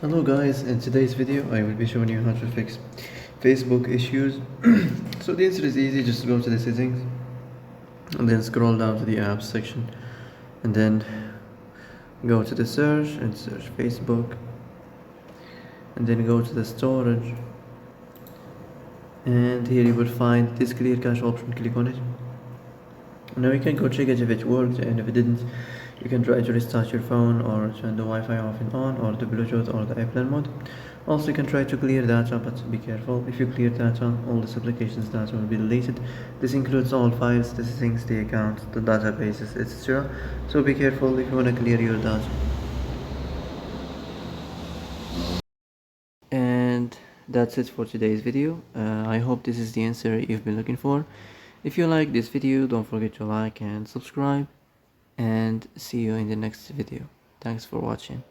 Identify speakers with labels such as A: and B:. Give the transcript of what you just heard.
A: Hello guys, in today's video I will be showing you how to fix Facebook issues. So the answer is easy, just go to the settings and then scroll down to the apps section and then go to the search and search Facebook and then go to the storage, and here you will find this clear cache option. Click on it. Now you can go check it if it worked, and if it didn't you can try to restart your phone or turn the Wi-Fi off and on, or the Bluetooth or the airplane mode. Also you can try to clear data, but be careful. If you clear data, all this application's data will be deleted. This includes all files, the settings, the accounts, the databases, etc. So be careful if you want to clear your data. And that's it for today's video. I hope this is the answer you've been looking for. If you like this video, don't forget to like and subscribe, and see you in the next video. Thanks for watching.